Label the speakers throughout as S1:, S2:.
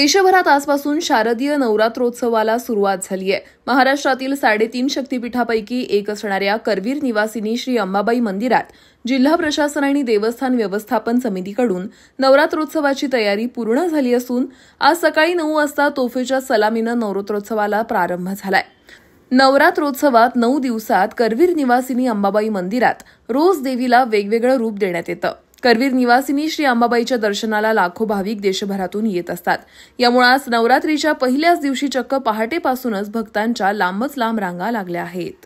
S1: देशभरात आजपासून शारदीय नवरात्रोत्सवाला सुरुवात झाली आहे। महाराष्ट्रातील 3.5 शक्तिपीठापैकी एक असणाऱ्या करवीर निवासिनी श्री अंबाबाई मंदिरात जिल्हा प्रशासन आणि देवस्थान व्यवस्थापन समितीकडून नवरात्रोत्सवाची तयारी पूर्ण झाली असून आज सकाळी 9 वाजता तोफेच्या सलामीनं नवरात्रोत्सवाला प्रारंभ झालाय। नवरात्रोत्सवात 9 दिवसात करवीर निवासिनी अंबाबाई मंदिरात रोज देवीला वेगवेगळं रूप देण्यात येतं। करवीर निवासिनी श्री अंबाबाईच्या दर्शनाला लाखो भाविक देशभरातून येत असतात। यामुळे आज नवरात्रीच्या पहिल्याच दिवशी चक्क पहाटेपासूनच भक्तांच्या लांबच लांब रांगा लागल्या आहेत।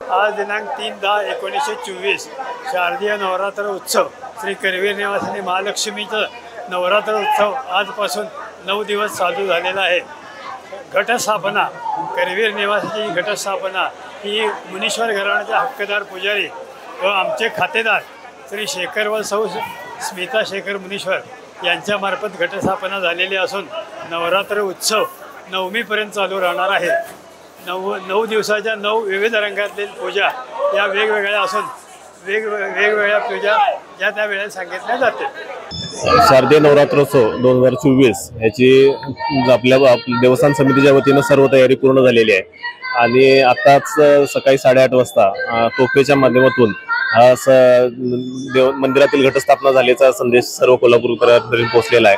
S2: आज दिनांक 3/10/1924 शारदीय नवरात्र उत्सव श्री करवीर निवासिनी महालक्ष्मीचा नवरात्र उत्सव आजपासून 9 दिवस चालू झालेला आहे। घटस्थापना करवीर निवासिनी घटस्थापना ही मुनीश्वर घराण्याचे हक्कदार पुजारी व आमचे खातेदार श्री शेखर व सौ स्मिता शेखर मुनीश्वर यांच्यामार्फत घटस्थापना झालेली असून नवरात्र उत्सव नवमीपर्यंत चालू राहणार आहे। 9 दिवसाच्या 9 विविध रंगातील पूजा या वेगवेगळ्या असून वेगवेगळ्या पूजा या त्या वेळेला सांगितल्या जाते।
S3: शारदीय नवरात्रोत्सव 2024 याची आपल्या देवस्थान समितीच्या वतीनं सर्व तयारी पूर्ण झालेली आहे आणि आताच सकाळी 8:30 वाजता तोफेच्या माध्यमातून मंदिरातील घटस्थापना झाल्याचा संदेश सर्व कोल्हापूरकरांपर्यंत पोहोचलेला आहे।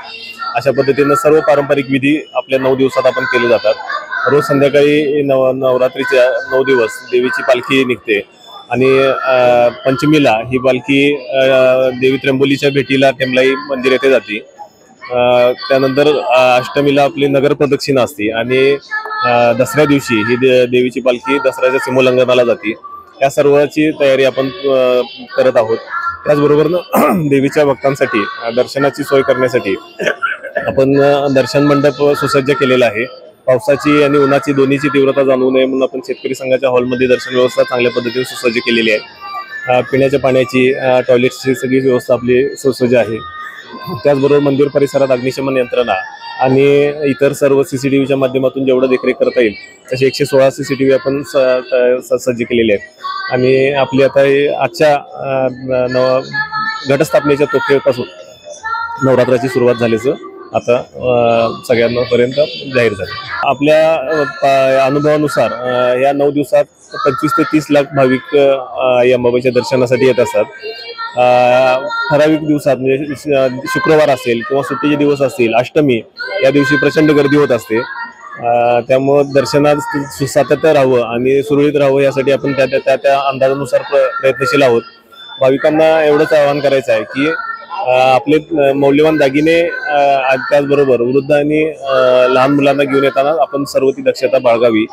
S3: अशा पद्धतीने सर्व पारंपरिक विधी आपल्या 9 दिवसात आपण केले जातात। रोज संध्याकाळी नवरात्रीच्या 9 दिवस देवीची पालखी निघते आणि पंचमीला ही पालखी देवी त्र्यंबोलीच्या भेटीला टेंबलाई मंदिर येथे जाते। त्यानंतर अष्टमीला आपली नगर प्रदक्षिणा असते आणि दसऱ्या दिवशी ही देवीची पालखी दसऱ्याच्या सीमोल्लंघनाला जाते। या सर्वांची तयारी आपण करत आहोत। त्याचबरोबर देवीच्या भक्तांसाठी दर्शनाची सोय करण्यासाठी आपण दर्शन मंडप सुसज्ज केलेला आहे। पावसाची आणि उन्हाची दोन्हीची तीव्रता जाणवू नये म्हणून आपण शेतकरी संघाच्या हॉलमध्ये दर्शन व्यवस्था चांगल्या पद्धतीने सुसज्ज केलेली आहे। पिण्याच्या पाण्याची टॉयलेटची सगळी व्यवस्था आपली सुसज्ज आहे। त्याचबरोबर मंदिर परिसरात अग्निशमन यंत्रणा आणि इतर सर्व CCTVच्या माध्यमातून जेवढं देखरेख करता येईल तसे 116 CCTV आपण सज्ज केलेले आहेत आणि आपली आता आजच्या घटस्थापनेच्या तोफेपासून नवरात्राची सुरुवात झाल्याचं आता सगळ्यांपर्यंत जाहीर झालं। आपल्या अनुभवानुसार या 9 दिवसात 25 ते 30 लाख भाविक आई अंबाबाईच्या दर्शनासाठी येत असतात। ठराविक दिवसात म्हणजे शुक्रवार असेल किंवा सुट्टीचे दिवस असतील, अष्टमी या दिवशी प्रचंड गर्दी होत असते। त्यामुळे दर्शनात सातत्य राहावं आणि सुरळीत राहावं यासाठी आपण त्या अंदाजानुसार प्रयत्नशील आहोत। भाविकांना एवढंच आवाहन करायचं आहे की आपले मौल्यवान दागिने त्याचबरोबर वृद्ध आणि लहान मुलांना घेऊन येताना आपण सर्व ती दक्षता बाळगावी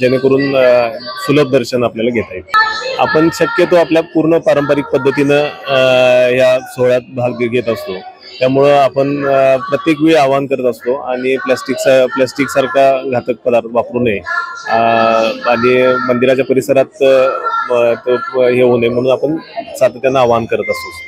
S3: जेणेकरून सुलभ दर्शन आपल्याला घेता येईल। आपण शक्यतो आपल्या पूर्ण पारंपरिक पद्धतीनं या सोहळ्यात भाग घेत असतो। त्यामुळं आपण प्रत्येक वेळी आवाहन करत असतो आणि प्लास्टिक सारखा घातक पदार्थ वापरू नये आणि मंदिराच्या परिसरात हे होऊ नये म्हणून आपण सातत्यानं आवाहन करत असतो।